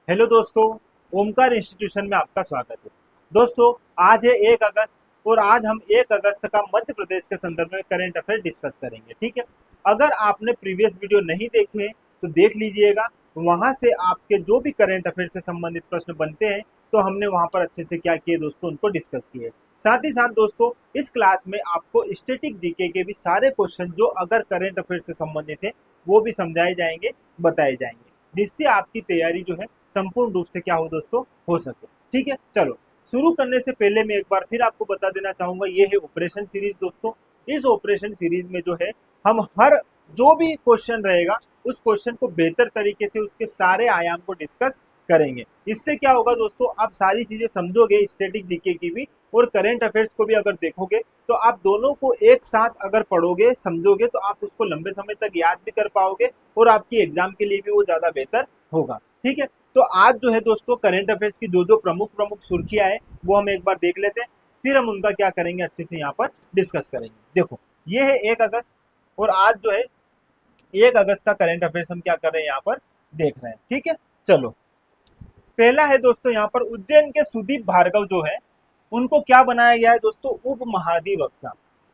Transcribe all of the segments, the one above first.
Hello दोस्तों, Omkar institution में आपका स्वागत है। दोस्तों, आज है 1 अगस्त और आज हम 1 अगस्त का मध्य प्रदेश के संदर्भ में करंट अफेयर डिस्कस करेंगे। ठीक है, अगर आपने प्रीवियस वीडियो नहीं देखे हैं तो देख लीजिएगा। वहां से आपके जो भी करंट अफेयर से संबंधित प्रश्न बनते हैं तो हमने वहां पर अच्छे से क्या किए दोस्तों, उनको डिस्कस किए। साथ ही साथ दोस्तों, इस क्लास में आपको स्टैटिक जीके के भी सारे क्वेश्चन जो अगर करंट अफेयर से संबंधित है वो भी समझाए जाएंगे, बताए जाएंगे, जिससे आपकी तैयारी जो है संपूर्ण रूप से क्या हो दोस्तों, हो सके। ठीक है, चलो शुरू करने से पहले मैं एक बार फिर आपको बता देना चाहूंगा, ये है ऑपरेशन सीरीज दोस्तों। इस ऑपरेशन सीरीज में जो है हम हर जो भी क्वेश्चन रहेगा उस क्वेश्चन को बेहतर तरीके से उसके सारे आयाम को डिस्कस करेंगे। इससे क्या होगा दोस्तों, आप सारी चीजें समझोगे, स्टैटिक जीके की भी और करंट अफेयर्स को भी अगर देखोगे तो आप दोनों को एक साथ अगर पढ़ोगे, समझोगे, तो आप उसको लंबे समय तक याद भी कर पाओगे और आपकी एग्जाम के लिए भी वो ज्यादा बेहतर होगा। ठीक है, तो आज जो है दोस्तों करंट अफेयर्स की जो जो प्रमुख प्रमुख सुर्खियां है वो हम एक बार देख लेते हैं, फिर हम उनका क्या करेंगे, अच्छे से यहाँ पर डिस्कस करेंगे। देखो, ये है 1 अगस्त और आज जो है 1 अगस्त का करंट अफेयर्स हम क्या कर रहे हैं, यहाँ पर देख रहे हैं। ठीक है, चलो पहला है दोस्तों, यहाँ पर उज्जैन के सुदीप भार्गव जो है उनको क्या बनाया गया है दोस्तों, उप महाधिवक्ता।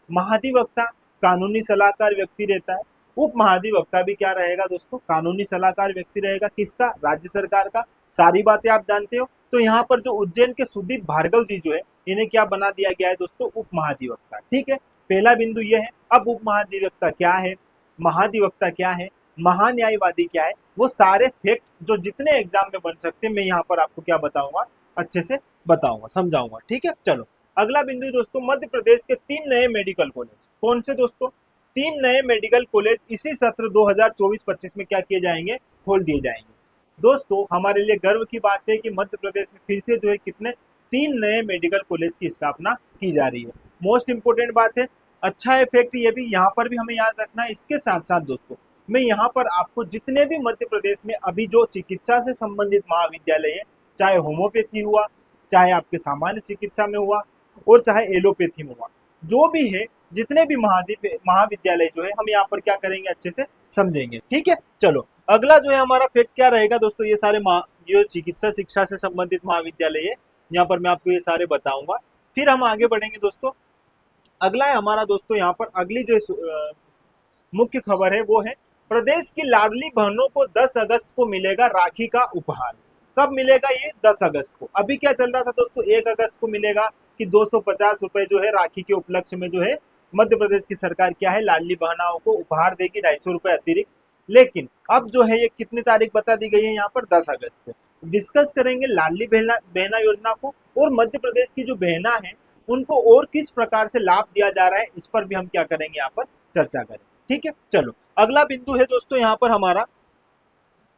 महाधिवक्ता कानूनी सलाहकार व्यक्ति रहता है, उप महाधिवक्ता भी क्या रहेगा दोस्तों, कानूनी सलाहकार व्यक्ति रहेगा। किसका? राज्य सरकार का। सारी बातें आप जानते हो। तो यहाँ पर जो उज्जैन के सुदीप भार्गव जी जो है इन्हें क्या बना दिया गया है दोस्तों, उप महाधिवक्ता। ठीक है, पहला बिंदु यह है। अब उप महाधिवक्ता क्या है, महाधिवक्ता क्या है, महान्यायवादी क्या है, वो सारे फैक्ट जो जितने एग्जाम में बन सकते हैं मैं यहाँ पर आपको क्या बताऊंगा, अच्छे से बताऊंगा, समझाऊंगा। ठीक है, चलो अगला बिंदु दोस्तों, मध्य प्रदेश के 3 नए मेडिकल कॉलेज। कौन से दोस्तों? 3 नए मेडिकल कॉलेज इसी सत्र 2024-25 में क्या किए जाएंगे, खोल दिए जाएंगे। दोस्तों, हमारे लिए गर्व की बात है कि मध्य प्रदेश में फिर से जो है कितने 3 नए मेडिकल कॉलेज की स्थापना की जा रही है। मोस्ट इंपोर्टेंट बात है, अच्छा है फैक्ट, ये भी यहाँ पर भी हमें याद रखना है। इसके साथ साथ दोस्तों, मैं यहाँ पर आपको जितने भी मध्य प्रदेश में अभी जो चिकित्सा से संबंधित महाविद्यालय है, चाहे होम्योपैथी हुआ, चाहे आपके सामान्य चिकित्सा में हुआ और चाहे एलोपैथी में हुआ, जो भी है, जितने भी महाविद्यालय जो है हम यहाँ पर क्या करेंगे, अच्छे से समझेंगे। ठीक है, चलो अगला जो है हमारा फैक्ट क्या रहेगा दोस्तों, ये सारे जो चिकित्सा शिक्षा से संबंधित महाविद्यालय है यहाँ पर मैं आपको ये सारे बताऊंगा, फिर हम आगे बढ़ेंगे दोस्तों। अगला है हमारा दोस्तों, यहाँ पर अगली जो मुख्य खबर है वो है, प्रदेश की लाडली बहनों को 10 अगस्त को मिलेगा राखी का उपहार। कब मिलेगा ये? 10 अगस्त को। अभी क्या चल रहा था दोस्तों, 1 अगस्त को मिलेगा कि 250 रुपए जो है राखी के उपलक्ष्य में जो है मध्य प्रदेश की सरकार क्या है, लाडली बहनाओं को उपहार देगी 250 रुपए अतिरिक्त। लेकिन अब जो है ये कितनी तारीख बता दी गई है यहाँ पर, 10 अगस्त को। डिस्कस करेंगे लाडली बहना बहना योजना को और मध्य प्रदेश की जो बहना है उनको और किस प्रकार से लाभ दिया जा रहा है, इस पर भी हम क्या करेंगे, यहाँ पर चर्चा करें। ठीक है, चलो अगला बिंदु है दोस्तों यहाँ पर हमारा,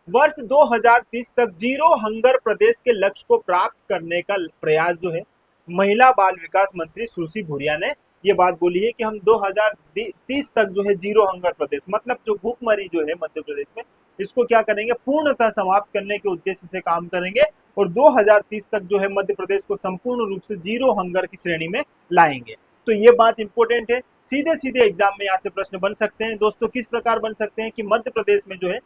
वर्ष 2030 तक जीरो हंगर प्रदेश के लक्ष्य को प्राप्त करने का प्रयास जो है, महिला बाल विकास मंत्री सुश्री भूरिया ने ये बात बोली है कि हम 2030 तक जो है जीरो हंगर प्रदेश, मतलब जो भूखमरी जो है मध्य प्रदेश में, इसको क्या करेंगे, पूर्णतः समाप्त करने के उद्देश्य से काम करेंगे और 2030 तक जो है मध्य प्रदेश को संपूर्ण रूप से जीरो हंगर की श्रेणी में लाएंगे। तो ये बात इंपॉर्टेंट है, सीधे सीधे एग्जाम में यहाँ से प्रश्न बन सकते हैं दोस्तों। किस प्रकार बन सकते हैं कि मध्य प्रदेश में जो है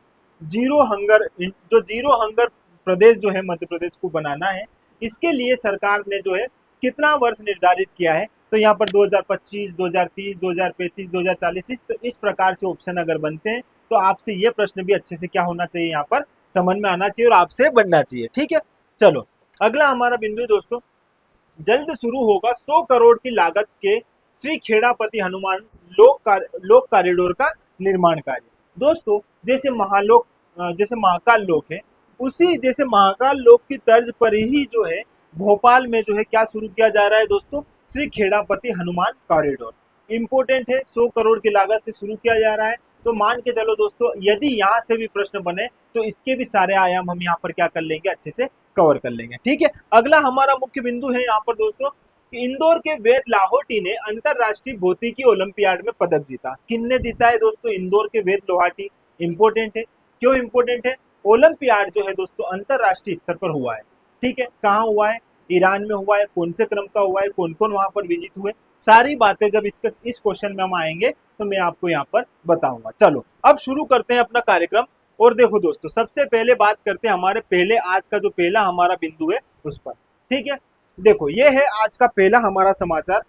जीरो हंगर प्रदेश जो है मध्य प्रदेश को बनाना है, इसके लिए सरकार ने जो है कितना वर्ष निर्धारित किया है, तो यहाँ पर 2025, 2030, 2035, 2040 इस प्रकार से ऑप्शन अगर बनते हैं तो आपसे ये प्रश्न भी अच्छे से क्या होना चाहिए, यहाँ पर समझ में आना चाहिए और आपसे बनना चाहिए। ठीक है, चलो अगला हमारा बिंदु दोस्तों, जल्द शुरू होगा 100 करोड़ की लागत के श्री खेड़ापति हनुमान लोक कॉरिडोर का निर्माण कार्य। दोस्तों, जैसे महाकाल लोक है, उसी जैसे महाकाल लोक की तर्ज पर ही जो है भोपाल में जो है क्या शुरू किया जा रहा है दोस्तों, श्री खेड़ापति हनुमान कॉरिडोर। इंपोर्टेंट है, 100 करोड़ की लागत से शुरू किया जा रहा है। तो मान के चलो दोस्तों, यदि यहाँ से भी प्रश्न बने तो इसके भी सारे आयाम हम यहाँ पर क्या कर लेंगे, अच्छे से कवर कर लेंगे। ठीक है, अगला हमारा मुख्य बिंदु है यहाँ पर दोस्तों, इंदौर के वेद लाहोटी ने अंतरराष्ट्रीय भौतिकी ओलंपियाड में पदक जीता। किसने जीता है दोस्तों? इंदौर के वेद लोहाटी। इंपोर्टेंट है, क्यों इंपोर्टेंट है? ओलंपियाड जो है दोस्तों अंतरराष्ट्रीय स्तर पर हुआ है। ठीक है, कहाँ हुआ है? ईरान में हुआ है। कौन से क्रम का हुआ है, कौन कौन वहां पर विजिट हुए, सारी बातें जब इस क्वेश्चन में हम आएंगे तो मैं आपको यहाँ पर बताऊंगा। चलो अब शुरू करते हैं अपना कार्यक्रम। और देखो दोस्तों, सबसे पहले बात करते हैं हमारे पहले आज का जो पहला हमारा बिंदु है उस पर। ठीक है, देखो ये है आज का पहला हमारा समाचार,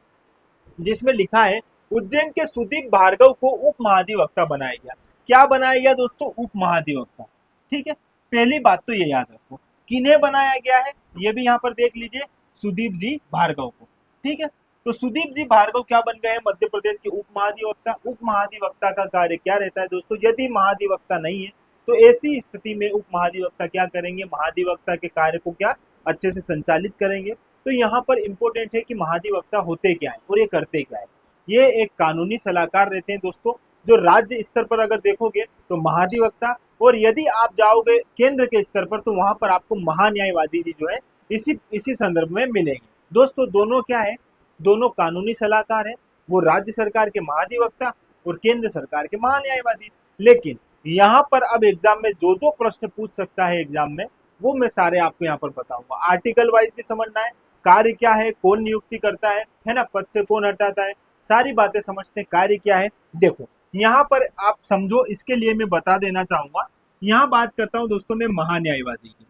जिसमें लिखा है उज्जैन के सुदीप भार्गव को उप महाधिवक्ता बनाया गया। क्या बनाया गया दोस्तों? उप महाधिवक्ता। ठीक है, पहली बात तो ये याद रखो, किन्हें बनाया गया है ये भी यहाँ पर देख लीजिए, सुदीप जी भार्गव को। ठीक है, तो सुदीप जी भार्गव क्या बन गए हैं? मध्य प्रदेश के उप महाधिवक्ता। उप महाधिवक्ता का कार्य क्या रहता है दोस्तों? यदि महाधिवक्ता नहीं है तो ऐसी स्थिति में उप महाधिवक्ता क्या करेंगे? महाधिवक्ता के कार्य को क्या अच्छे से संचालित करेंगे। तो यहाँ पर इंपॉर्टेंट है कि महाधिवक्ता होते क्या है और ये करते क्या है। ये एक कानूनी सलाहकार रहते हैं दोस्तों, जो राज्य स्तर पर अगर देखोगे तो महाधिवक्ता, और यदि आप जाओगे केंद्र के स्तर पर तो वहां पर आपको महान्यायवादी जी जो है इसी संदर्भ में मिलेंगे। दोस्तों दोनों क्या है? दोनों कानूनी सलाहकार है, वो राज्य सरकार के महाधिवक्ता और केंद्र सरकार के महान्यायवादी। लेकिन यहाँ पर अब एग्जाम में जो जो प्रश्न पूछ सकता है एग्जाम में, वो मैं सारे आपको यहाँ पर बताऊंगा। आर्टिकल वाइज भी समझना है, कार्य क्या है, कौन नियुक्ति करता है ना, पद से कौन हटाता है, सारी बातें समझते हैं। कार्य क्या है देखो यहाँ पर आप समझो, इसके लिए मैं बता देना चाहूंगा। यहाँ बात करता हूँ दोस्तों मैं महान्यायवादी की।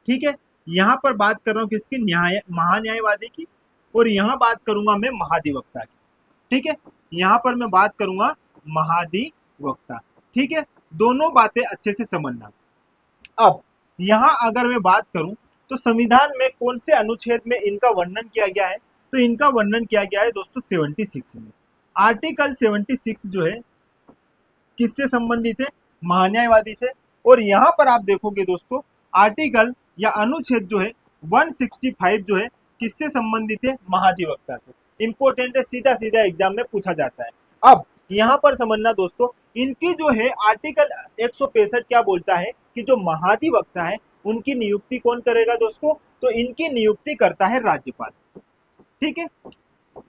ठीक है, यहाँ पर बात कर रहा हूँ किसकी? महान्यायवादी की। और यहाँ बात करूंगा मैं महाधिवक्ता की। ठीक है, यहाँ पर मैं बात करूंगा महाधिवक्ता। ठीक है, दोनों बातें अच्छे से समझना। अब यहाँ अगर मैं बात करूं तो संविधान में कौन से अनुच्छेद में इनका वर्णन किया गया है? तो इनका वर्णन किया गया है दोस्तों 76 में। आर्टिकल 76 जो है किससे संबंधित है? महान्यायवादी से। और यहाँ पर आप देखोगे दोस्तों, आर्टिकल या अनुच्छेद जो है 165 जो है किससे संबंधित है? महाधिवक्ता से। इंपॉर्टेंट है, सीधा सीधा एग्जाम में पूछा जाता है। अब यहाँ पर समझना दोस्तों, इनकी जो है आर्टिकल 165 क्या बोलता है कि जो महाधिवक्ता है उनकी नियुक्ति कौन करेगा दोस्तों? तो इनकी नियुक्ति करता है राज्यपाल। ठीक है,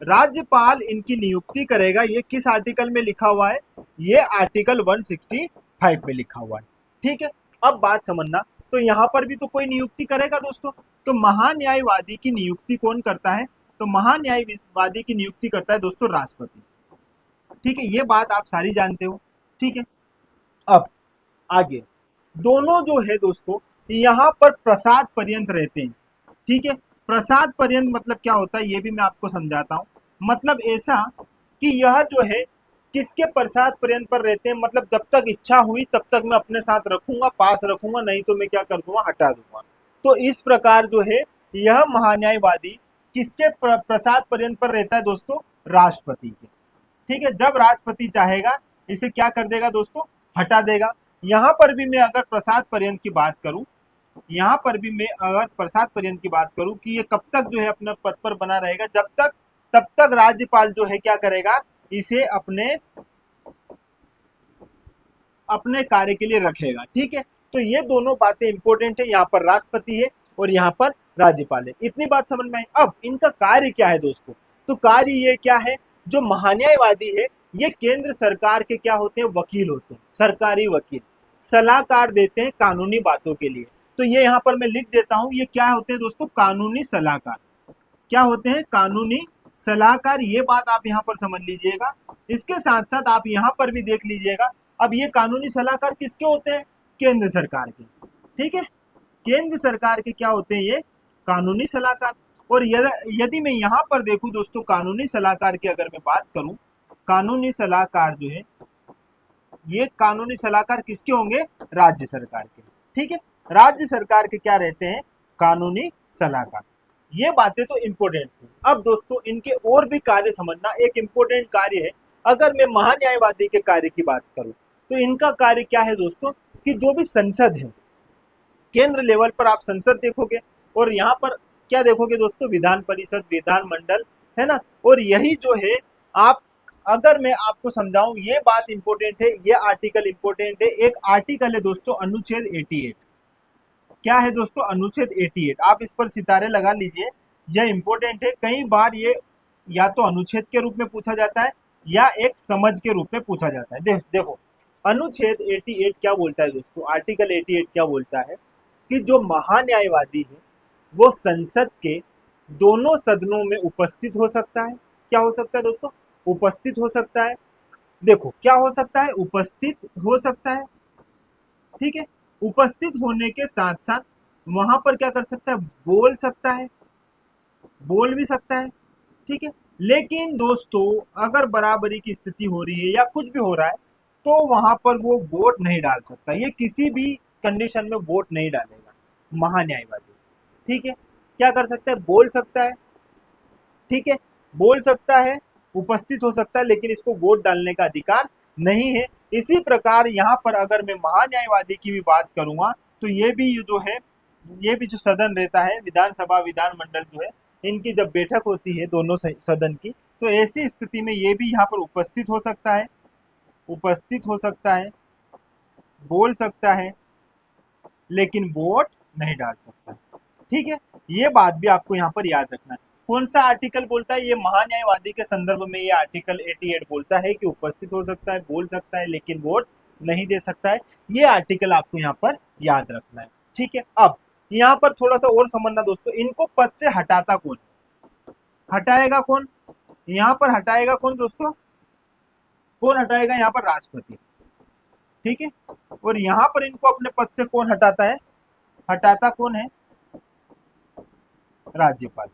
राज्यपाल इनकी नियुक्ति करेगा। ये किस आर्टिकल में लिखा हुआ है? ये आर्टिकल 165 में लिखा हुआ है। ठीक है, अब बात समझना, तो यहाँ पर भी तो कोई नियुक्ति करेगा दोस्तों। तो महान्यायवादी की नियुक्ति कौन करता है? तो महान्यायवादी की नियुक्ति करता है दोस्तों राष्ट्रपति। ठीक है, ये बात आप सारी जानते हो। ठीक है, अब आगे दोनों जो है दोस्तों यहाँ पर प्रसाद पर्यंत रहते हैं। ठीक है, प्रसाद पर्यंत मतलब क्या होता है ये भी मैं आपको समझाता हूँ। मतलब ऐसा कि यह जो है किसके प्रसाद पर्यंत पर रहते हैं? मतलब जब तक इच्छा हुई तब तक मैं अपने साथ रखूंगा, पास रखूंगा, नहीं तो मैं क्या कर दूंगा? हटा दूंगा। तो इस प्रकार जो है यह महान्यायवादी किसके प्रसाद पर्यंत पर रहता है दोस्तों? राष्ट्रपति के। ठीक है, जब राष्ट्रपति चाहेगा इसे क्या कर देगा दोस्तों? हटा देगा। यहाँ पर भी मैं अगर प्रसाद पर्यंत की बात करूं, यहाँ पर भी मैं अगर प्रसाद पर्यंत की बात करूं कि ये कब तक जो है अपने पद पर बना रहेगा, तब तक राज्यपाल जो है क्या करेगा? इसे अपने कार्य के लिए रखेगा। ठीक है, तो ये दोनों बातें इंपॉर्टेंट है। यहाँ पर राष्ट्रपति है और यहाँ पर राज्यपाल है। इतनी बात समझ में आई। अब इनका कार्य क्या है दोस्तों? तो कार्य ये क्या है? जो महान्यायवादी है ये केंद्र सरकार के क्या होते हैं? वकील होते हैं, सरकारी वकील। सलाहकार देते हैं कानूनी बातों के लिए। तो ये यहाँ पर मैं लिख देता हूं, ये क्या होते हैं दोस्तों? कानूनी सलाहकार। क्या होते हैं? कानूनी सलाहकार। ये बात आप यहाँ पर समझ लीजिएगा। इसके साथ साथ आप यहाँ पर भी देख लीजिएगा, अब ये कानूनी सलाहकार किसके होते हैं? केंद्र सरकार के। ठीक है, केंद्र सरकार के क्या होते हैं? ये कानूनी सलाहकार। और यदि मैं यहाँ पर देखूं दोस्तों, कानूनी सलाहकार की अगर मैं बात करूं, कानूनी सलाहकार जो है ये कानूनी सलाहकार किसके होंगे? राज्य सरकार के। ठीक है, राज्य सरकार के क्या रहते हैं? कानूनी सलाहकार। ये बातें तो इंपॉर्टेंट थी। अब दोस्तों इनके और भी कार्य समझना। एक इंपॉर्टेंट कार्य है, अगर मैं महान्यायवादी के कार्य की बात करूं तो इनका कार्य क्या है दोस्तों? कि जो भी संसद है, केंद्र लेवल पर आप संसद देखोगे और यहाँ पर क्या देखोगे दोस्तों? विधान परिषद, विधानमंडल, है ना। और यही जो है आप, अगर मैं आपको समझाऊं, ये बात इंपॉर्टेंट है, ये आर्टिकल इंपॉर्टेंट है। एक आर्टिकल है दोस्तों अनुच्छेद 88। क्या है दोस्तों? अनुच्छेद 88। आप इस पर सितारे लगा लीजिए, यह इंपॉर्टेंट है। कई बार ये या तो अनुच्छेद के रूप में पूछा जाता है या एक समझ के रूप में पूछा जाता है। देखो अनुच्छेद 88 क्या बोलता है दोस्तों? आर्टिकल 88 क्या बोलता है कि जो महान्यायवादी है वो संसद के दोनों सदनों में उपस्थित हो सकता है। क्या हो सकता है दोस्तों? उपस्थित हो सकता है। देखो क्या हो सकता है? उपस्थित हो सकता है ठीक है, उपस्थित होने के साथ साथ वहां पर क्या कर सकता है, बोल सकता है, बोल भी सकता है। ठीक है, लेकिन दोस्तों अगर बराबरी की स्थिति हो रही है या कुछ भी हो रहा है तो वहां पर वो वोट नहीं डाल सकता, ये किसी भी कंडीशन में वोट नहीं डालेगा महान्यायवादी। ठीक है, क्या कर सकता है, बोल सकता है। ठीक है, बोल सकता है, उपस्थित हो सकता है, लेकिन इसको वोट डालने का अधिकार नहीं है। इसी प्रकार यहाँ पर अगर मैं महान्यायवादी की भी बात करूंगा तो ये जो है, ये भी जो सदन रहता है, विधानसभा विधानमंडल जो है, इनकी जब बैठक होती है दोनों सदन की, तो ऐसी स्थिति में ये भी यहाँ पर उपस्थित हो सकता है, उपस्थित हो सकता है, बोल सकता है, लेकिन वोट नहीं डाल सकता। ठीक है, ये बात भी आपको यहाँ पर याद रखना है। कौन सा आर्टिकल बोलता है, ये महान्यायवादी के संदर्भ में ये आर्टिकल 88 बोलता है कि उपस्थित हो सकता है, बोल सकता है, लेकिन वोट नहीं दे सकता है। ये आर्टिकल आपको यहाँ पर याद रखना है। ठीक है, अब यहाँ पर थोड़ा सा और समझना दोस्तों, इनको पद से हटाता कौन, हटाएगा कौन, यहाँ पर हटाएगा कौन दोस्तों, कौन हटाएगा यहाँ पर, राष्ट्रपति। ठीक है, और यहाँ पर इनको अपने पद से कौन हटाता है, हटाता कौन है, राज्यपाल।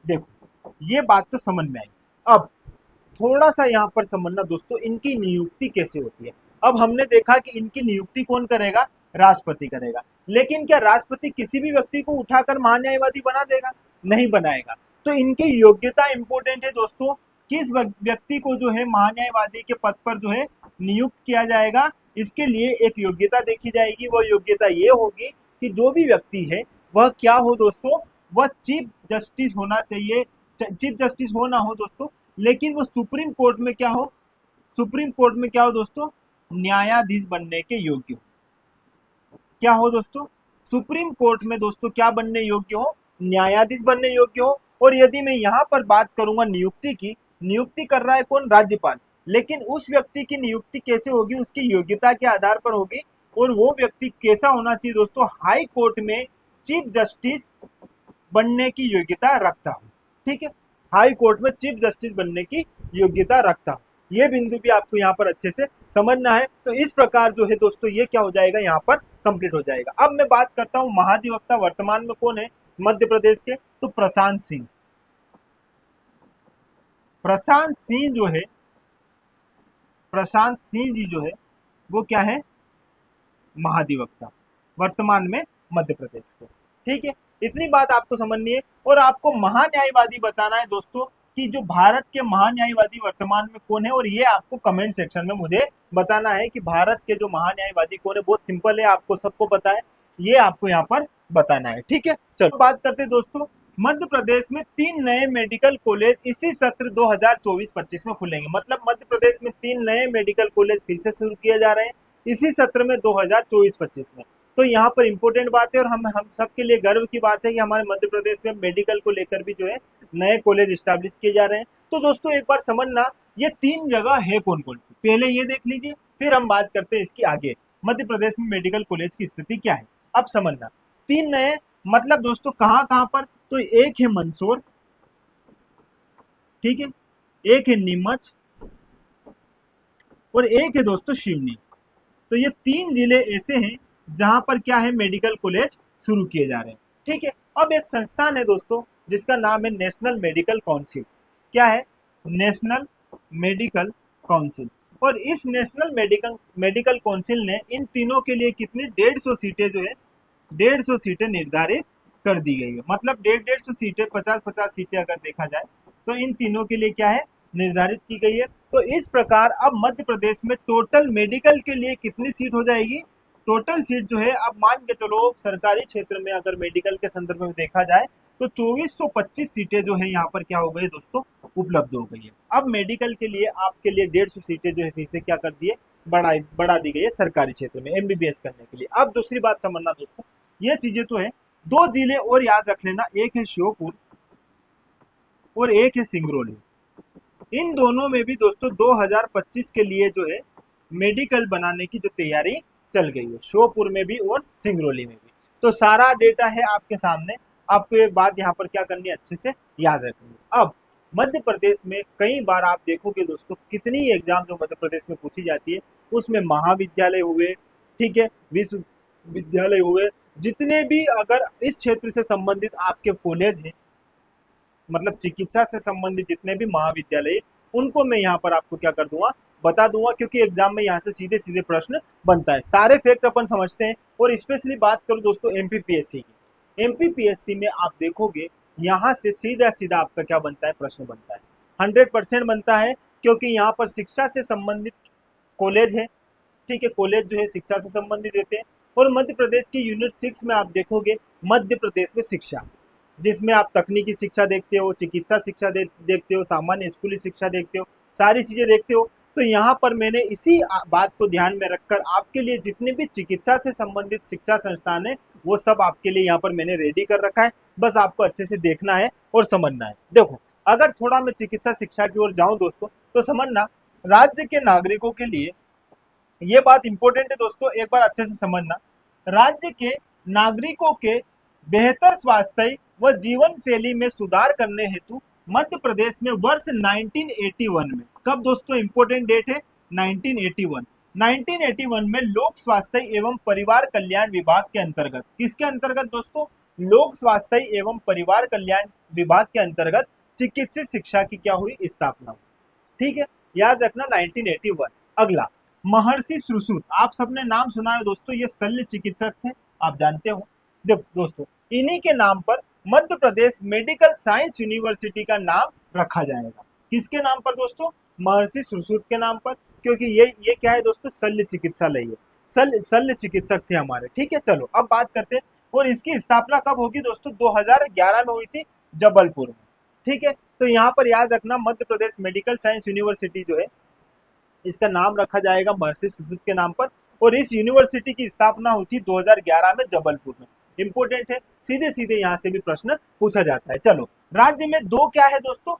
देखो ये बात तो समझ में आई। अब थोड़ा सा यहाँ पर समझना दोस्तों, इनकी नियुक्ति कैसे होती है। अब हमने देखा कि इनकी नियुक्ति कौन करेगा, राष्ट्रपति करेगा। लेकिन क्या राष्ट्रपति किसी भी व्यक्ति को उठाकर महान्यायवादी बना देगा, नहीं बनाएगा। तो इनकी योग्यता इंपॉर्टेंट है दोस्तों, किस व्यक्ति को जो है महान्यायवादी के पद पर जो है नियुक्त किया जाएगा, इसके लिए एक योग्यता देखी जाएगी। वह योग्यता ये होगी कि जो भी व्यक्ति है वह क्या हो दोस्तों, वह चीफ जस्टिस होना चाहिए, चीफ जस्टिस हो ना हो दोस्तों, लेकिन वो सुप्रीम कोर्ट में क्या हो, सुप्रीम कोर्ट में क्या हो दोस्तों, न्यायाधीश बनने के योग्य हो। क्या हो दोस्तों, सुप्रीम कोर्ट में दोस्तों क्या बनने योग्य हो, न्यायाधीश बनने योग्य हो। और यदि मैं यहाँ पर बात करूंगा नियुक्ति की, नियुक्ति कर रहा है कौन, राज्यपाल। लेकिन उस व्यक्ति की नियुक्ति कैसे होगी, उसकी योग्यता के आधार पर होगी। और वो व्यक्ति कैसा होना चाहिए दोस्तों, हाई कोर्ट में चीफ जस्टिस बनने की योग्यता रखता हूं। ठीक है, हाई कोर्ट में चीफ जस्टिस बनने की योग्यता रखता हूं। ये बिंदु भी आपको यहाँ पर अच्छे से समझना है। तो इस प्रकार जो है दोस्तों ये क्या हो जाएगा, यहाँ पर कंप्लीट हो जाएगा। अब मैं बात करता हूँ महाधिवक्ता वर्तमान में कौन है मध्य प्रदेश के, तो प्रशांत सिंह। प्रशांत सिंह जो है, प्रशांत सिंह जी जो है वो क्या है, महाधिवक्ता वर्तमान में मध्य प्रदेश के। ठीक है, इतनी बात आपको समझनी है। और आपको महान्यायवादी बताना है दोस्तों कि जो भारत के महान्यायवादी वर्तमान में कौन है, और ये आपको कमेंट सेक्शन में मुझे बताना है कि भारत के जो महान्यायवादी कौन है। बहुत सिंपल है, आपको सबको पता है, ये आपको यहाँ पर बताना है। ठीक है, चलो बात करते हैं दोस्तों। मध्य प्रदेश में 3 नए मेडिकल कॉलेज इसी सत्र 2024-25 में खुलेंगे। मतलब मध्य प्रदेश में 3 नए मेडिकल कॉलेज फिर से शुरू किए जा रहे हैं इसी सत्र में 2024-25 में। तो यहाँ पर इंपॉर्टेंट बात है और हम सबके लिए गर्व की बात है कि हमारे मध्य प्रदेश में मेडिकल को लेकर भी जो है नए कॉलेज स्टैब्लिश किए जा रहे हैं। तो दोस्तों एक बार समझना, ये 3 जगह है कौन कौन सी, पहले ये देख लीजिए, फिर हम बात करते हैं इसकी आगे मध्य प्रदेश में मेडिकल कॉलेज की स्थिति क्या है। अब समझना, 3 नए मतलब दोस्तों कहाँ कहाँ पर, तो एक है मंदसौर, ठीक है, एक है नीमच और एक है दोस्तों सिवनी। तो ये 3 जिले ऐसे हैं जहां पर क्या है, मेडिकल कॉलेज शुरू किए जा रहे हैं। ठीक है, अब एक संस्थान है दोस्तों जिसका नाम है नेशनल मेडिकल काउंसिल। क्या है, नेशनल मेडिकल काउंसिल। और इस नेशनल मेडिकल काउंसिल ने इन तीनों के लिए कितनी 150 सीटें जो है, 150 सीटें निर्धारित कर दी गई है। मतलब 150 सीटें, 50-50 सीटें अगर देखा जाए तो इन तीनों के लिए क्या है, निर्धारित की गई है। तो इस प्रकार अब मध्य प्रदेश में टोटल मेडिकल के लिए कितनी सीट हो जाएगी, टोटल सीट जो है, अब मान के चलो सरकारी क्षेत्र में अगर मेडिकल के संदर्भ में देखा जाए तो 2425 सीटें जो है यहाँ पर क्या हो गई दोस्तों, उपलब्ध हो गई है। अब मेडिकल के लिए आपके लिए 150 सीटें जो है फिर से क्या कर दिए, बढ़ा दी गई है सरकारी क्षेत्र में एमबीबीएस करने के लिए। अब दूसरी बात समझना दोस्तों, ये चीजें तो है, 2 जिले और याद रख लेना, एक है श्योपुर और एक है सिंगरौली। इन दोनों में भी दोस्तों 2025 के लिए जो है मेडिकल बनाने की जो तैयारी चल गई है, श्योपुर में भी और सिंगरौली में भी। तो सारा डेटा है आपके सामने, आपको एक बात यहाँ पर क्या करनी है, अच्छे से याद रखनी है। अब मध्य प्रदेश में कई बार आप देखोगे दोस्तों कितनी एग्जाम जो मध्य प्रदेश में पूछी जाती है, उसमें महाविद्यालय हुए, ठीक है, विश्वविद्यालय हुए, जितने भी अगर इस क्षेत्र से संबंधित आपके कॉलेज हैं, मतलब चिकित्सा से संबंधित जितने भी महाविद्यालय, उनको मैं यहाँ पर आपको क्या कर दूंगा, बता दूंगा, क्योंकि एग्जाम में यहाँ से सीधे सीधे प्रश्न बनता है। सारे फैक्ट अपन समझते हैं। और स्पेशली बात करूँ दोस्तों एमपीपीएससी की, एमपीपीएससी में आप देखोगे यहाँ से सीधा सीधा आपका क्या बनता है, प्रश्न बनता है, 100% बनता है, क्योंकि यहाँ पर शिक्षा से संबंधित कॉलेज है। ठीक है, कॉलेज जो है शिक्षा से संबंधित रहते हैं। और मध्य प्रदेश की यूनिट 6 में आप देखोगे मध्य प्रदेश में शिक्षा, जिसमें आप तकनीकी शिक्षा देखते हो, चिकित्सा शिक्षा देखते हो, सामान्य स्कूली शिक्षा देखते हो, सारी चीजें देखते हो। तो यहाँ पर मैंने इसी बात को ध्यान में रखकर आपके लिए जितने भी चिकित्सा से संबंधित शिक्षा संस्थान है वो सब आपके लिए यहाँ पर मैंने रेडी कर रखा है। बस आपको अच्छे से देखना है और समझना है। देखो, अगर थोड़ा मैं चिकित्सा शिक्षा की ओर जाऊं दोस्तों, तो समझना, राज्य के नागरिकों के लिए ये बात इंपॉर्टेंट है दोस्तों, एक बार अच्छे से समझना। राज्य के नागरिकों के बेहतर स्वास्थ्य व जीवन शैली में सुधार करने हेतु मध्य प्रदेश में वर्ष 1981 में, कब दोस्तों, इंपॉर्टेंट डेट है 1981, 1981 में लोक स्वास्थ्य एवं परिवार कल्याण विभाग के अंतर्गत, किसके अंतर्गत दोस्तों, लोक स्वास्थ्य एवं परिवार कल्याण विभाग के अंतर्गत चिकित्सा शिक्षा की क्या हुई, स्थापना हुई। ठीक है, याद रखना 1981। अगला, महर्षि सुश्रुत, आप सबने नाम सुना है दोस्तों, ये शल्य चिकित्सक थे, आप जानते हो। देखो दोस्तों, इन्हीं के नाम पर Madhya Pradesh medical science university का नाम रखा जाएगा। किसके नाम पर दोस्तों, महर्षि सुश्रुत के नाम पर, क्योंकि ये क्या है दोस्तों, शल्य चिकित्सालय है, शल्य चिकित्सक थे हमारे। ठीक है, चलो अब बात करते हैं। और इसकी स्थापना कब होगी दोस्तों, 2011 में हुई थी, जबलपुर में। ठीक है, तो यहाँ पर याद रखना, Madhya Pradesh medical science university जो है, इसका नाम रखा जाएगा महर्षि सुश्रुत के नाम पर। और इस यूनिवर्सिटी की स्थापना हुई थी 2011 में जबलपुर में। इंपोर्टेंट है, सीधे सीधे यहाँ से भी प्रश्न पूछा जाता है। चलो, राज्य में दो क्या है दोस्तों,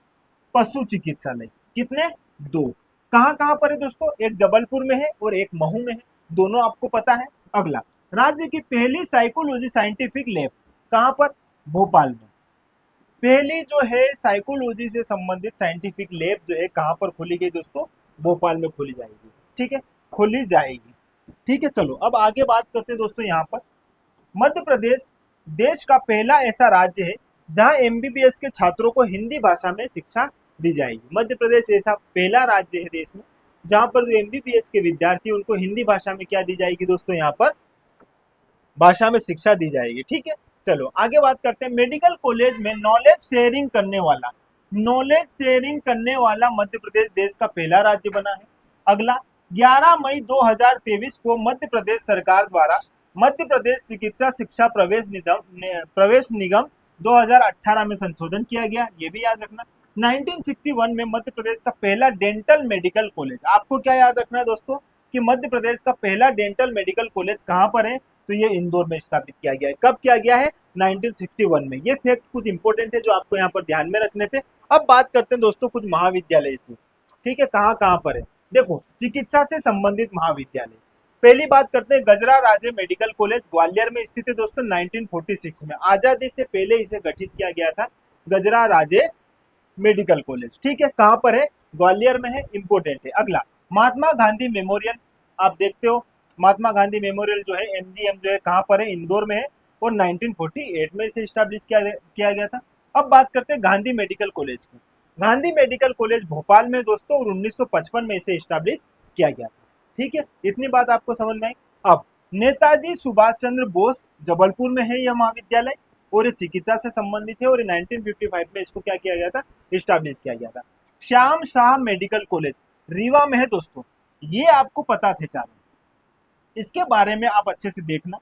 पशु चिकित्सालय, कितने, दो। कहाँ कहाँ पर है दोस्तों, एक जबलपुर में है और एक महू में है, दोनों आपको पता है। अगला, राज्य की पहली साइकोलॉजी साइंटिफिक लैब कहाँ पर, भोपाल में। पहली जो है साइकोलॉजी से संबंधित साइंटिफिक लैब जो है कहाँ पर खोली गई दोस्तों, भोपाल में खोली जाएगी। ठीक है, खोली जाएगी। ठीक है, चलो अब आगे बात करते हैं दोस्तों। यहाँ पर मध्य प्रदेश देश का पहला ऐसा राज्य है जहां एमबीबीएस के छात्रों को हिंदी भाषा में शिक्षा दी जाएगी। मध्य प्रदेश ऐसा पहला राज्य है देश में जहां पर जो एमबीबीएस के विद्यार्थी उनको हिंदी भाषा में क्या दी जाएगी दोस्तों, यहाँ पर भाषा में शिक्षा दी जाएगी। ठीक है, चलो आगे बात करते हैं। मेडिकल कॉलेज में नॉलेज शेयरिंग करने वाला, नॉलेज शेयरिंग करने वाला मध्य प्रदेश देश का पहला राज्य बना है। अगला, 11 मई 2023 को मध्य प्रदेश सरकार द्वारा मध्य प्रदेश चिकित्सा शिक्षा प्रवेश निगम 2018 में संशोधन किया गया, ये भी याद रखना। 1961 में मध्य प्रदेश का पहला डेंटल मेडिकल कॉलेज, आपको क्या याद रखना है दोस्तों, कि मध्य प्रदेश का पहला डेंटल मेडिकल कॉलेज कहाँ पर है, तो ये इंदौर में स्थापित किया गया है। कब किया गया है, 1961 में। ये फैक्ट कुछ इंपॉर्टेंट है जो आपको यहाँ पर ध्यान में रखने थे। अब बात करते हैं दोस्तों कुछ महाविद्यालय इसमें। ठीक है, कहाँ कहाँ पर है, देखो, चिकित्सा से संबंधित महाविद्यालय। पहली बात करते हैं, गजरा राजे मेडिकल कॉलेज ग्वालियर में स्थित है दोस्तों। 1946 में, आजादी से पहले इसे गठित किया गया था, गजरा राजे मेडिकल कॉलेज। ठीक है, कहाँ पर है, ग्वालियर में है, इंपोर्टेंट है। अगला, महात्मा गांधी मेमोरियल, आप देखते हो महात्मा गांधी मेमोरियल जो है, एमजीएम जो है, कहाँ पर है, इंदौर में है, और 1948 में इसे स्टैब्लिश किया गया था। अब बात करते हैं गांधी मेडिकल कॉलेज की। गांधी मेडिकल कॉलेज भोपाल में दोस्तों, और 1955 में इसे स्टैब्लिश किया गया था। ठीक है, इतनी बात आपको समझ में आई। अब नेताजी सुभाष चंद्र बोस जबलपुर में है यह महाविद्यालय, और ये चिकित्सा से संबंधित है, और 1955 में इसको क्या किया गया था, स्टैब्लिश किया गया था। श्याम शाह मेडिकल कॉलेज रीवा में है दोस्तों, ये आपको पता थे चारों, इसके बारे में आप अच्छे से देखना।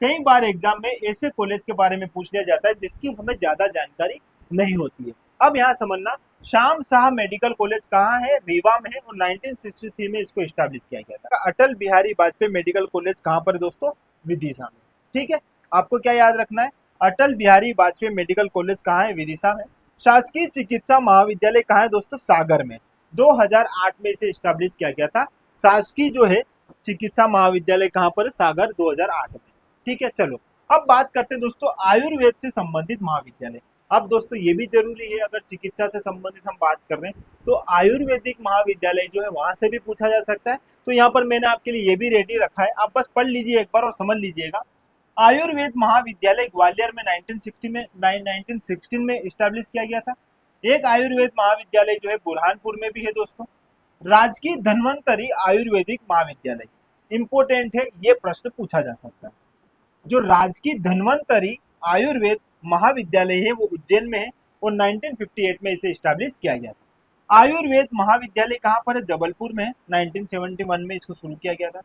कई बार एग्जाम में ऐसे कॉलेज के बारे में पूछ लिया जाता है जिसकी हमें ज्यादा जानकारी नहीं होती है। अब यहाँ समझना, श्याम शाह मेडिकल कॉलेज कहाँ है, रीवा में है, और 1963 में इसको स्टैब्लिश किया गया था। अटल बिहारी वाजपेयी मेडिकल कॉलेज कहाँ पर है दोस्तों, विदिशा में। ठीक है, आपको क्या याद रखना है, अटल बिहारी वाजपेयी मेडिकल कॉलेज कहाँ है, विदिशा में। शासकीय चिकित्सा महाविद्यालय कहाँ है दोस्तों, सागर में। 2008 में इसे स्टैब्लिश किया गया था। शासकीय जो है चिकित्सा महाविद्यालय कहाँ पर है, सागर, 2008 में। ठीक है, चलो अब बात करते हैं दोस्तों आयुर्वेद से संबंधित महाविद्यालय। अब दोस्तों ये भी जरूरी है, अगर चिकित्सा से संबंधित हम बात कर रहे हैं तो आयुर्वेदिक महाविद्यालय जो है वहां से भी पूछा जा सकता है। तो यहाँ पर मैंने आपके लिए ये भी रेडी रखा है, आप बस पढ़ लीजिए एक बार और समझ लीजिएगा। आयुर्वेद महाविद्यालय ग्वालियर में 1916 में इस्टेब्लिश किया गया था। एक आयुर्वेद महाविद्यालय जो है बुरहानपुर में भी है दोस्तों। राजकीय धन्वंतरी आयुर्वेदिक महाविद्यालय इंपोर्टेंट है, ये प्रश्न पूछा जा सकता है। जो राजकीय धन्वंतरी आयुर्वेद महाविद्यालय है वो उज्जैन में है और 1958 में इसे स्टैब्लिश किया गया था। आयुर्वेद महाविद्यालय कहाँ पर है? जबलपुर में है, 1971 में इसको शुरू किया गया था।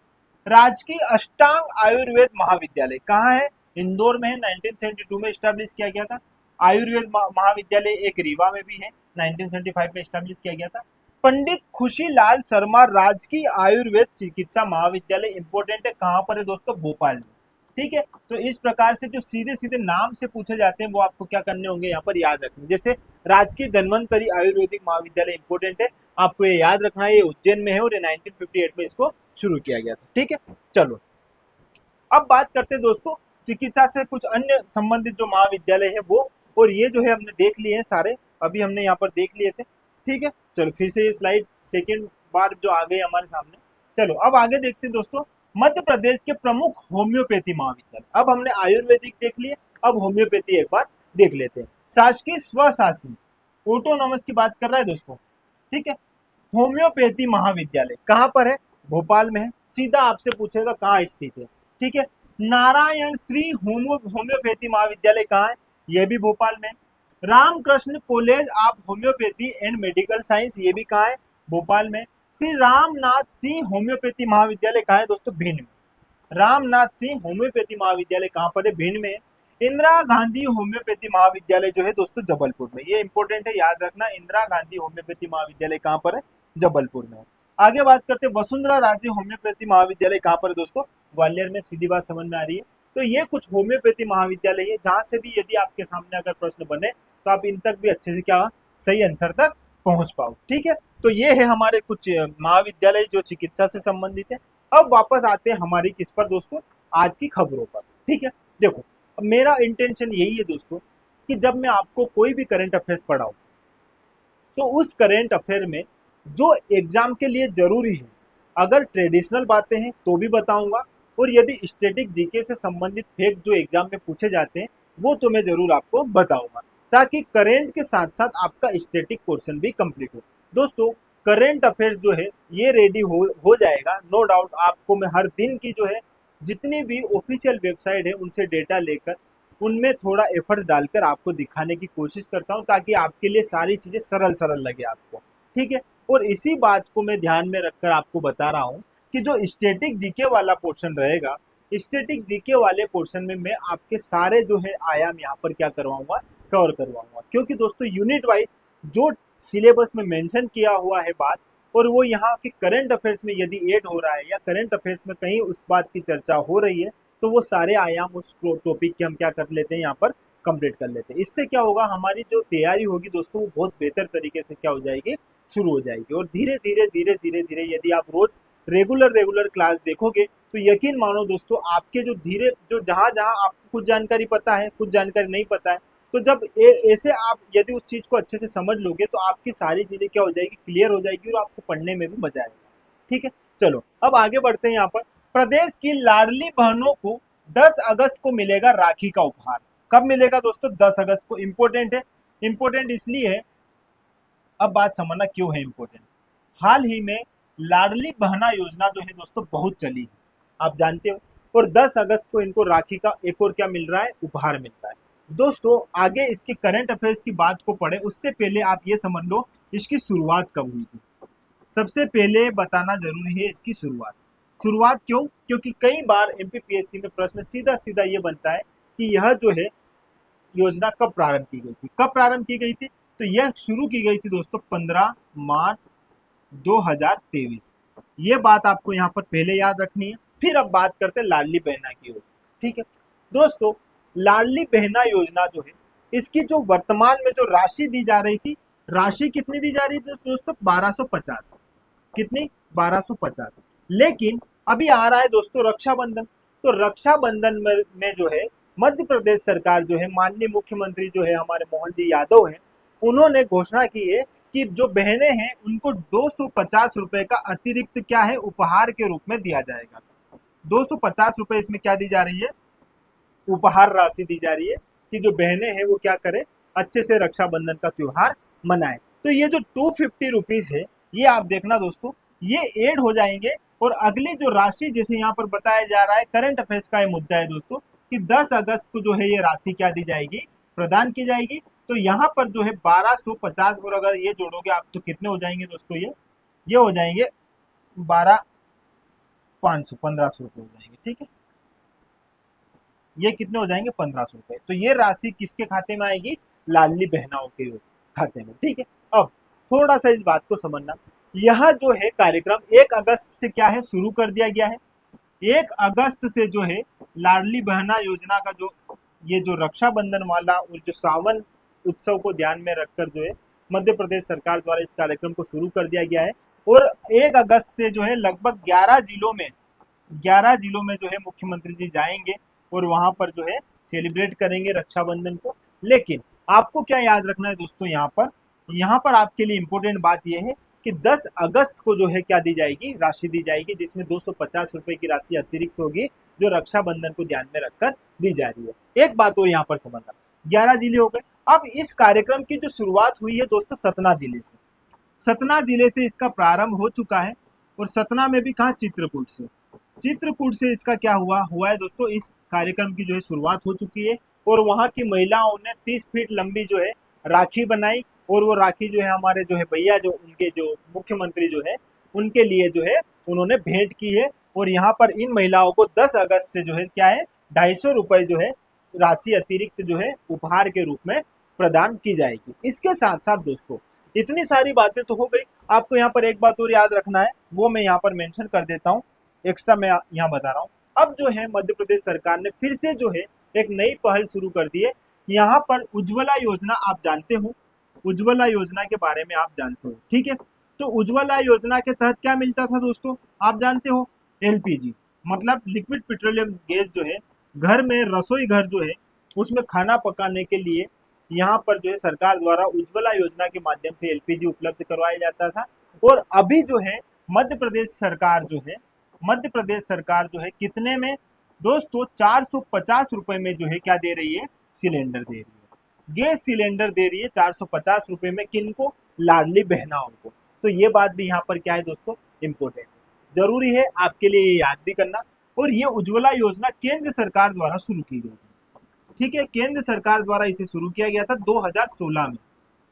राजकीय अष्टांग आयुर्वेद महाविद्यालय कहाँ है? इंदौर में है, 1972 में स्टैब्लिश किया गया था। आयुर्वेद महाविद्यालय एक रीवा में भी है, 1975 में स्टैब्लिश किया गया था। पंडित खुशीलाल शर्मा राजकीय आयुर्वेद चिकित्सा महाविद्यालय इंपोर्टेंट है, कहाँ पर है दोस्तों? भोपाल में। ठीक है, तो इस प्रकार से जो सीधे सीधे नाम से पूछे जाते हैं वो आपको क्या करने होंगे, यहाँ पर याद रखने। जैसे राजकीय धन्वंतरी आयुर्वेदिक महाविद्यालय इंपोर्टेंट है, आपको ये याद रखना है, ये उज्जैन में है और ये 1958 में इसको शुरू किया गया था। ठीक है, चलो अब बात करते हैं दोस्तों चिकित्सा से कुछ अन्य संबंधित जो महाविद्यालय है वो, और ये जो है हमने देख लिए हैं सारे, अभी हमने यहाँ पर देख लिए थे। ठीक है, चलो फिर से ये स्लाइड सेकेंड बार जो आ गई हमारे सामने। चलो अब आगे देखते हैं दोस्तों मध्य प्रदेश के प्रमुख होम्योपैथी महाविद्यालय। अब हमने आयुर्वेदिक देख लिए, अब होम्योपैथी एक बार देख लेते हैं। शासकीय स्वशासी ऑटोनॉमस की बात कर रहा है दोस्तों। ठीक है, होम्योपैथी महाविद्यालय कहाँ पर है? भोपाल में है। सीधा आपसे पूछेगा कहाँ स्थित है। ठीक है, नारायण श्री होम्योपैथी महाविद्यालय कहाँ है? यह भी भोपाल में। Ramkrishna college of homeopathy and medical science, ये भी कहाँ है? भोपाल में। श्री रामनाथ सिंह होम्योपैथी महाविद्यालय कहाँ है दोस्तों? भिंड में। रामनाथ सिंह होम्योपैथी महाविद्यालय कहाँ पर है? भिंड में। इंदिरा गांधी होम्योपैथी महाविद्यालय जो है दोस्तों जबलपुर में, ये इंपॉर्टेंट है, याद रखना। इंदिरा गांधी होम्योपैथी महाविद्यालय कहाँ पर है? जबलपुर में। आगे बात करते हैं वसुंधरा राजे होम्योपैथी महाविद्यालय कहाँ पर है दोस्तों? ग्वालियर में। सीधी बात समझ में आ रही है। तो ये कुछ होम्योपैथी महाविद्यालय है जहां से भी यदि आपके सामने अगर प्रश्न बने तो आप इन तक भी अच्छे से क्या सही आंसर तक पहुंच पाओ। ठीक है, तो ये है हमारे कुछ महाविद्यालय जो चिकित्सा से संबंधित है। अब वापस आते हैं हमारी किस पर दोस्तों? आज की खबरों पर। ठीक है, देखो अब मेरा इंटेंशन यही है दोस्तों कि जब मैं आपको कोई भी करंट अफेयर्स पढ़ाऊं तो उस करंट अफेयर में जो एग्जाम के लिए जरूरी है, अगर ट्रेडिशनल बातें हैं तो भी बताऊंगा, और यदि स्टैटिक जीके से संबंधित फैक्ट जो एग्जाम में पूछे जाते हैं वो तो मैं जरूर आपको बताऊंगा, ताकि करेंट के साथ साथ आपका स्टैटिक पोर्शन भी कंप्लीट हो। दोस्तों करेंट अफेयर्स जो है ये रेडी हो जाएगा, नो डाउट। आपको मैं हर दिन की जो है जितनी भी ऑफिशियल वेबसाइट है उनसे डेटा लेकर उनमें थोड़ा एफर्ट्स डालकर आपको दिखाने की कोशिश करता हूँ, ताकि आपके लिए सारी चीजें सरल सरल लगे आपको। ठीक है, और इसी बात को मैं ध्यान में रखकर आपको बता रहा हूँ कि जो स्टैटिक जीके वाला पोर्शन रहेगा, स्टैटिक जीके वाले पोर्शन में मैं आपके सारे जो है आयाम यहाँ पर क्या करवाऊंगा, कवर करवाऊंगा। क्योंकि दोस्तों यूनिट वाइज जो सिलेबस में मेंशन किया हुआ है बात, और वो यहाँ के करंट अफेयर्स में यदि ऐड हो रहा है या करंट अफेयर्स में कहीं उस बात की चर्चा हो रही है, तो वो सारे आयाम उस टॉपिक के हम क्या कर लेते हैं, यहाँ पर कंप्लीट कर लेते हैं। इससे क्या होगा, हमारी जो तैयारी होगी दोस्तों वो बहुत बेहतर तरीके से क्या हो जाएगी, शुरू हो जाएगी। और धीरे धीरे धीरे धीरे धीरे यदि आप रोज रेगुलर क्लास देखोगे तो यकीन मानो दोस्तों आपके जो जहाँ जहाँ आपको कुछ जानकारी पता है, कुछ जानकारी नहीं पता है, तो जब ऐसे आप यदि उस चीज को अच्छे से समझ लोगे तो आपकी सारी चीजें क्या हो जाएगी, क्लियर हो जाएगी, और आपको पढ़ने में भी मजा आएगा। ठीक है, चलो अब आगे बढ़ते हैं। यहाँ पर प्रदेश की लाडली बहनों को 10 अगस्त को मिलेगा राखी का उपहार। कब मिलेगा दोस्तों? 10 अगस्त को। इंपोर्टेंट है, इंपोर्टेंट इसलिए है, अब बात समझना क्यों है इंपोर्टेंट। हाल ही में लाडली बहना योजना जो है दोस्तों बहुत चली है, आप जानते हो, और 10 अगस्त को इनको राखी का एक और क्या मिल रहा है, उपहार मिलता है। दोस्तों आगे इसके करंट अफेयर्स की बात को पढ़े उससे पहले आप ये समझ लो इसकी शुरुआत कब हुई थी। सबसे पहले बताना जरूरी है इसकी शुरुआत क्यों? क्योंकि कई बार एमपीपीएससी में प्रश्न सीधा सीधा ये बनता है कि यह जो है योजना कब प्रारंभ की गई थी। कब प्रारंभ की गई थी? तो यह शुरू की गई थी दोस्तों 15 मार्च 2023। ये बात आपको यहाँ पर पहले याद रखनी है। फिर अब बात करते हैं लाडली बहना की ओर। ठीक है दोस्तों, लाडली बहना योजना जो है इसकी जो वर्तमान में जो राशि दी जा रही थी, राशि कितनी दी जा रही थी दोस्तों? 1250। कितनी? 1250। लेकिन अभी आ रहा है दोस्तों रक्षाबंधन, तो रक्षाबंधन में जो है मध्य प्रदेश सरकार जो है, माननीय मुख्यमंत्री जो है हमारे मोहन जी यादव हैं, उन्होंने घोषणा की है कि जो बहनें हैं उनको 250 रुपए का अतिरिक्त क्या है, उपहार के रूप में दिया जाएगा। 250 रुपए इसमें क्या दी जा रही है, उपहार राशि दी जा रही है कि जो बहनें हैं वो क्या करें, अच्छे से रक्षाबंधन का त्योहार मनाएं। तो ये जो 250 रुपीज है, ये आप देखना दोस्तों, ये ऐड हो जाएंगे। और अगली जो राशि जैसे यहाँ पर बताया जा रहा है, करंट अफेयर्स का ये मुद्दा है दोस्तों, कि 10 अगस्त को जो है ये राशि क्या दी जाएगी, प्रदान की जाएगी। तो यहाँ पर जो है 1250, और अगर ये जोड़ोगे आप तो कितने हो जाएंगे दोस्तों, ये हो जाएंगे 12,500, 1500 रुपये हो जाएंगे। ठीक है, ये कितने हो जाएंगे, 1500 रुपए। तो ये राशि किसके खाते में आएगी, लाडली बहनाओं के खाते में। ठीक है, अब थोड़ा सा इस बात को समझना, यह जो है कार्यक्रम 1 अगस्त से क्या है, शुरू कर दिया गया है। 1 अगस्त से जो है लाडली बहना योजना का जो ये जो रक्षाबंधन वाला और जो सावन उत्सव को ध्यान में रखकर जो है मध्य प्रदेश सरकार द्वारा इस कार्यक्रम को शुरू कर दिया गया है। और 1 अगस्त से जो है लगभग 11 जिलों में जो है मुख्यमंत्री जी जाएंगे और वहां पर जो है सेलिब्रेट करेंगे रक्षाबंधन को। लेकिन आपको क्या याद रखना है दोस्तों, यहाँ पर आपके लिए इंपॉर्टेंट बात यह है कि 10 अगस्त को जो है क्या दी जाएगी, राशि दी जाएगी, जिसमें 250 रुपए की राशि अतिरिक्त होगी जो रक्षाबंधन को ध्यान में रखकर दी जा रही है। एक बात और यहाँ पर समझना, 11 जिले हो गए। अब इस कार्यक्रम की जो शुरुआत हुई है दोस्तों सतना जिले से, सतना जिले से इसका प्रारंभ हो चुका है। और सतना में भी कहा, चित्रकूट से इसका क्या हुआ है दोस्तों, इस कार्यक्रम की जो है शुरुआत हो चुकी है। और वहां की महिलाओं ने 30 फीट लंबी जो है राखी बनाई, और वो राखी जो है हमारे जो है भैया जो उनके जो मुख्यमंत्री जो है उनके लिए जो है उन्होंने भेंट की है। और यहाँ पर इन महिलाओं को 10 अगस्त से जो है क्या है, 250 रुपए जो है राशि अतिरिक्त जो है उपहार के रूप में प्रदान की जाएगी। इसके साथ साथ दोस्तों इतनी सारी बातें तो हो गई, आपको यहाँ पर एक बात और याद रखना है, वो मैं यहाँ पर मेंशन कर देता हूँ, एक्स्ट्रा मैं यहाँ बता रहा हूँ। अब जो है मध्य प्रदेश सरकार ने फिर से जो है एक नई पहल शुरू कर दी है। यहाँ पर उज्ज्वला योजना आप जानते हो, उज्ज्वला योजना के बारे में आप जानते हो, ठीक है। तो उज्ज्वला योजना के तहत क्या मिलता था दोस्तों, आप जानते हो, एलपीजी मतलब लिक्विड पेट्रोलियम गैस जो है घर में, रसोई घर जो है उसमें खाना पकाने के लिए यहाँ पर जो है सरकार द्वारा उज्ज्वला योजना के माध्यम से एलपीजी उपलब्ध करवाया जाता था। और अभी जो है मध्य प्रदेश सरकार जो है कितने में दोस्तों, 450 रुपए में जो है क्या दे रही है, सिलेंडर दे रही है, गैस सिलेंडर दे रही है 450 रुपए में। किनको, लाडली बहनाओं को। तो ये बात भी यहाँ पर क्या है दोस्तों, इंपॉर्टेंट है, जरूरी है आपके लिए ये याद भी करना। और ये उज्ज्वला योजना केंद्र सरकार द्वारा शुरू की गई थी, ठीक है, केंद्र सरकार द्वारा इसे शुरू किया गया था 2016 में,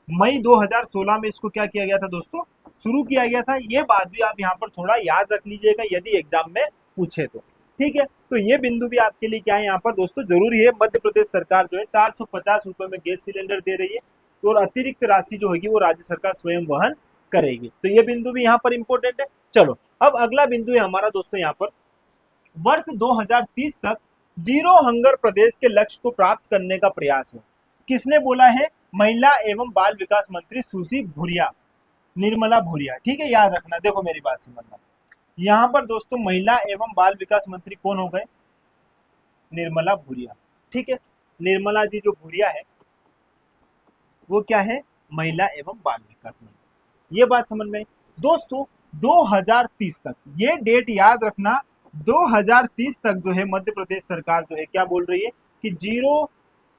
मई 2016 में इसको क्या किया गया था दोस्तों, शुरू किया गया था। ये बात भी आप यहाँ पर थोड़ा याद रख लीजिएगा यदि एग्जाम में पूछे तो, ठीक है। तो ये बिंदु भी आपके लिए क्या है यहाँ पर दोस्तों, जरूरी है। मध्य प्रदेश सरकार जो है 450 रुपए में गैस सिलेंडर दे रही है, और अतिरिक्त राशि जो होगी वो राज्य सरकार स्वयं वहन करेगी। तो ये बिंदु भी यहाँ पर इंपॉर्टेंट है। चलो अब अगला बिंदु है हमारा दोस्तों यहाँ पर, वर्ष 2030 तक जीरो हंगर प्रदेश के लक्ष्य को प्राप्त करने का प्रयास है। किसने बोला है, महिला एवं बाल विकास मंत्री सुश्री भूरिया, निर्मला भूरिया, ठीक है, याद रखना। देखो मेरी बात समझना, यहाँ पर दोस्तों महिला एवं बाल विकास मंत्री कौन हो गए, निर्मला भूरिया, ठीक है। निर्मला जी जो भूरिया है वो क्या है, महिला एवं बाल विकास मंत्री। ये बात समझ में दोस्तों, 2030 तक, ये डेट याद रखना, 2030 तक जो है मध्य प्रदेश सरकार जो है क्या बोल रही है कि जीरो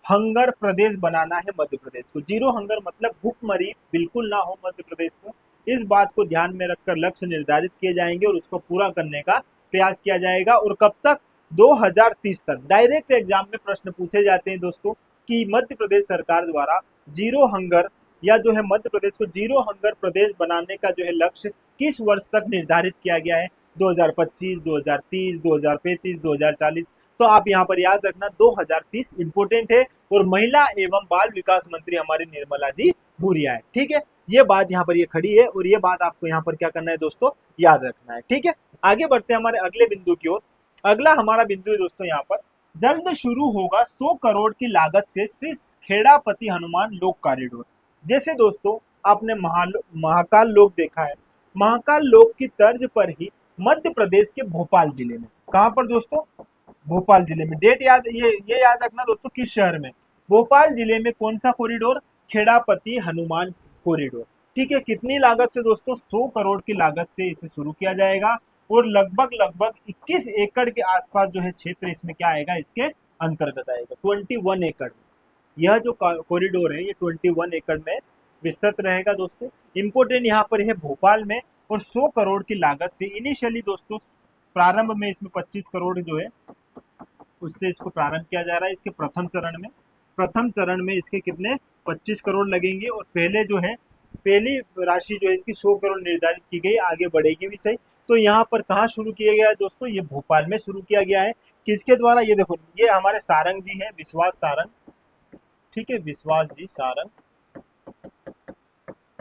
हंगर प्रदेश बनाना है मध्य प्रदेश को। जीरो हंगर मतलब भूखमरी बिल्कुल ना हो मध्य प्रदेश को। इस बात को ध्यान में रखकर लक्ष्य निर्धारित किए जाएंगे और उसको पूरा करने का प्रयास किया जाएगा। और कब तक, 2030 तक। डायरेक्ट एग्जाम में प्रश्न पूछे जाते हैं दोस्तों कि मध्य प्रदेश सरकार द्वारा जीरो हंगर या जो है मध्य प्रदेश को जीरो हंगर प्रदेश बनाने का जो है लक्ष्य किस वर्ष तक निर्धारित किया गया है, 2025, 2030, 2035, 2040। तो आप यहाँ पर याद रखना 2030 इंपोर्टेंट है। और महिला एवं बाल विकास मंत्री हमारी निर्मला जी भूरिया है, ठीक है। ये बात यहाँ पर ये खड़ी है और ये बात आपको यहाँ पर क्या करना है दोस्तों, याद रखना है, ठीक है। आगे बढ़ते हैं हमारे अगले बिंदु की ओर। अगला हमारा बिंदु है दोस्तों यहाँ पर, जल्द शुरू होगा 100 करोड़ की लागत से श्री खेड़ापति हनुमान लोक कॉरिडोर। जैसे दोस्तों आपने महाकाल लोक देखा है, महाकाल लोक की तर्ज पर ही मध्य प्रदेश के भोपाल जिले में, कहां पर दोस्तों, भोपाल जिले में। डेट याद, ये याद रखना दोस्तों, किस शहर में, भोपाल जिले में। कौन सा कॉरिडोर, खेड़ापति हनुमान कॉरिडोर। ठीक है, कितनी लागत से दोस्तों, 100 करोड़ की लागत से इसे शुरू किया जाएगा और लगभग लगभग 21 एकड़ के आसपास जो है क्षेत्र इसमें क्या आएगा, इसके अंतर्गत आएगा। 21 एकड़, यह जो कॉरिडोर है ये 21 एकड़ में विस्तृत रहेगा दोस्तों। इंपोर्टेंट यहाँ पर है भोपाल में, और 100 करोड़ की लागत से इनिशियली दोस्तों प्रारंभ में इसमें 25 करोड़ जो है उससे इसको प्रारंभ किया जा रहा है। इसके प्रथम चरण में इसके कितने 25 करोड़ लगेंगे, और पहले जो है पहली राशि जो है इसकी 100 करोड़ निर्धारित की गई, आगे बढ़ेगी भी सही। तो यहाँ पर कहाँ शुरू किया गया है दोस्तों, ये भोपाल में शुरू किया गया है। किसके द्वारा, ये देखो, ये हमारे सारंग जी है, विश्वास सारंग। ठीक है, विश्वास जी सारंग,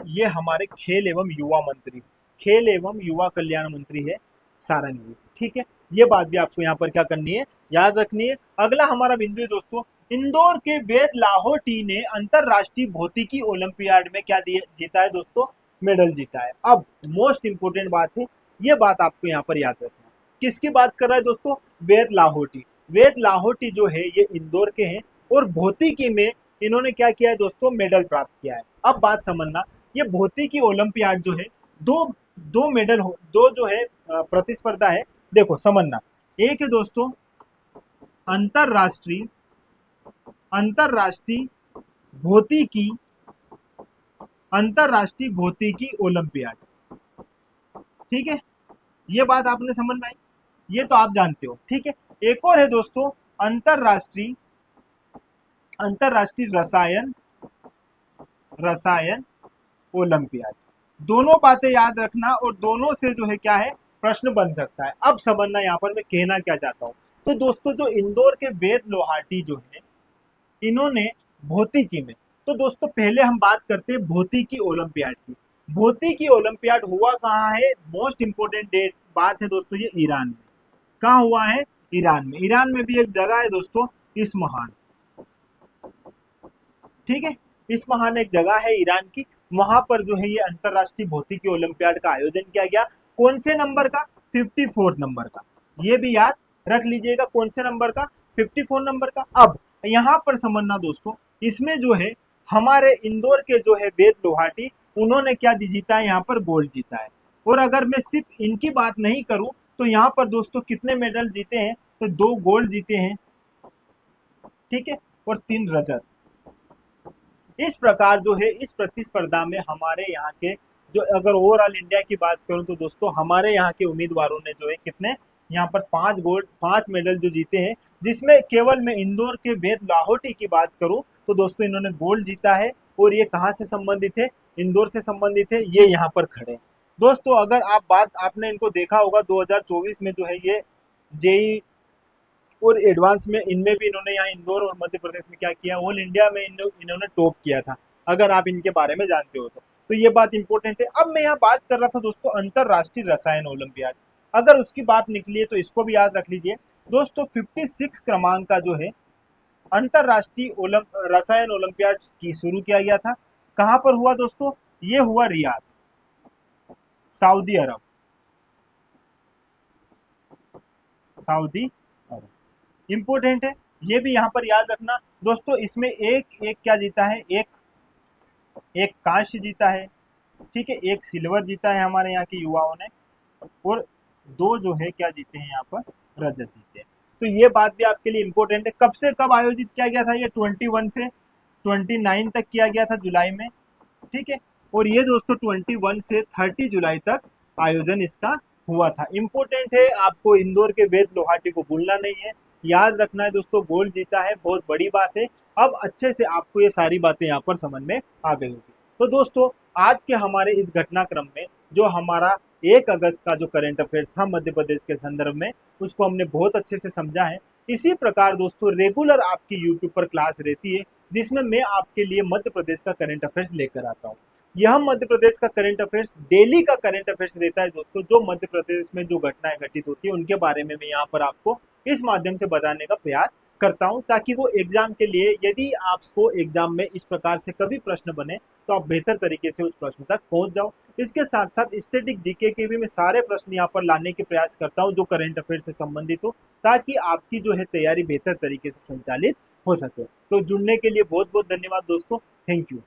ये हमारे खेल एवं युवा मंत्री, खेल एवं युवा कल्याण मंत्री है सारंग जी। ठीक है, ये बात भी आपको यहाँ पर क्या करनी है, याद रखनी है। अगला हमारा बिंदु है दोस्तों, इंदौर के वेद लाहोटी ने अंतरराष्ट्रीय भौतिकी ओलंपियाड में क्या जीता है दोस्तों, मेडल जीता है। अब मोस्ट इंपोर्टेंट बात है, ये बात आपको यहाँ पर याद रखना। किसकी बात कर रहा है दोस्तों, वेद लाहोटी। वेद लाहोटी जो है ये इंदौर के हैं, और भौतिकी में इन्होंने क्या किया है दोस्तों, मेडल प्राप्त किया है। अब बात समझना, ये भौतिकी ओलंपियाड जो है, दो मेडल हो, दो जो है प्रतिस्पर्धा है। देखो समझना, एक है दोस्तों अंतरराष्ट्रीय अंतरराष्ट्रीय भौतिकी अंतरराष्ट्रीय भौतिकी ओलंपियाड। ठीक है, ये बात आपने समझ में आई, ये तो आप जानते हो। ठीक है, एक और है दोस्तों अंतरराष्ट्रीय अंतरराष्ट्रीय रसायन ओलंपियाड। दोनों बातें याद रखना, और दोनों से जो है क्या है, प्रश्न बन सकता है। अब समझना यहाँ पर मैं कहना क्या चाहता हूँ। तो दोस्तों जो इंदौर के वेद लोहाटी जो है, इन्होंने भौतिकी में, तो दोस्तों पहले हम बात करते हैं भौतिकी ओलंपियाड की। भौतिकी ओलंपियाड हुआ कहाँ है, मोस्ट इंपोर्टेंट डेट बात है दोस्तों, ये ईरान में। कहाँ हुआ है, ईरान में। ईरान में भी एक जगह है दोस्तों, इस्फहान। ठीक है, इस्फहान एक जगह है ईरान की, वहां पर जो है ये अंतरराष्ट्रीय भौतिकी ओलंपियाड का आयोजन किया गया। कौन से नंबर का, 54 नंबर का। ये भी याद रख लीजिएगा, कौन से नंबर का, 54 नंबर का। अब यहाँ पर समझना दोस्तों, इसमें जो है हमारे इंदौर के जो है वेद लोहाटी, उन्होंने क्या जीता है, यहाँ पर गोल्ड जीता है। और अगर मैं सिर्फ इनकी बात नहीं करूं, तो यहाँ पर दोस्तों कितने मेडल जीते हैं, तो 2 गोल्ड जीते हैं। ठीक है, और 3 रजत। इस प्रकार जो है इस प्रतिस्पर्धा में हमारे यहाँ के जो, अगर ओवरऑल इंडिया की बात करूं तो दोस्तों हमारे यहाँ के उम्मीदवारों ने जो है कितने, यहाँ पर 5 गोल्ड 5 मेडल जो जीते हैं, जिसमें केवल मैं इंदौर के वेद लाहोटी की बात करूं तो दोस्तों इन्होंने गोल्ड जीता है। और ये कहाँ से संबंधित है, इंदौर से संबंधित है, ये यहाँ पर खड़े। दोस्तों अगर आपने इनको देखा होगा 2024 में जो है ये जेई और एडवांस में, इनमें भी इन्होंने यहाँ इंदौर और मध्य प्रदेश में क्या किया, ऑल इंडिया में इन्होंने टॉप किया था, अगर आप इनके बारे में जानते हो तो ये बात इंपॉर्टेंट है। अब मैं यहाँ बात कर रहा था दोस्तों अंतरराष्ट्रीय रसायन ओलंपियाड, अगर उसकी बात निकली है तो इसको भी याद रख लीजिए दोस्तों। 56 क्रमांक का जो है अंतरराष्ट्रीय रसायन ओलंपियाड की शुरू किया गया था। कहाँ पर हुआ दोस्तों, ये हुआ रियाद, सऊदी अरब। इंपोर्टेंट है, ये भी यहाँ पर याद रखना दोस्तों। इसमें एक एक क्या जीता है, एक कांस्य जीता है। ठीक है, एक सिल्वर जीता है हमारे यहाँ के युवाओं ने, और 2 जो है क्या जीते हैं यहाँ पर, रजत जीते हैं। तो ये बात भी आपके लिए इंपॉर्टेंट है। कब से कब आयोजित किया गया था, ये 21 से 29 तक किया गया था, जुलाई में। ठीक है, और ये दोस्तों 21 से 30 जुलाई तक आयोजन इसका हुआ था। इंपॉर्टेंट है, आपको इंदौर के वेद लोहाटी को भूलना नहीं है, याद रखना है दोस्तों। गोल्ड जीता है, बहुत बड़ी बात है। अब अच्छे से आपको ये सारी बातें यहाँ पर समझ में आ गई होगी। तो दोस्तों आज के हमारे इस घटनाक्रम में जो हमारा 1 अगस्त का जो करंट अफेयर्स था मध्य प्रदेश के संदर्भ में, उसको हमने बहुत अच्छे से समझा है। इसी प्रकार दोस्तों रेगुलर आपकी यूट्यूब पर क्लास रहती है, जिसमें मैं आपके लिए मध्य प्रदेश का करंट अफेयर्स लेकर आता हूँ। यह मध्य प्रदेश का करंट अफेयर्स डेली का करंट अफेयर्स रहता है दोस्तों। जो मध्य प्रदेश में जो घटनाएं घटित होती है उनके बारे में मैं यहाँ पर आपको इस माध्यम से बताने का प्रयास करता हूं, ताकि वो एग्जाम के लिए, यदि आपको एग्जाम में इस प्रकार से कभी प्रश्न बने तो आप बेहतर तरीके से उस प्रश्न तक पहुंच जाओ। इसके साथ साथ स्टैटिक जीके के भी मैं सारे प्रश्न यहाँ पर लाने के प्रयास करता हूं जो करंट अफेयर से संबंधित हो, ताकि आपकी जो है तैयारी बेहतर तरीके से संचालित हो सके। तो जुड़ने के लिए बहुत बहुत धन्यवाद दोस्तों। Thank you.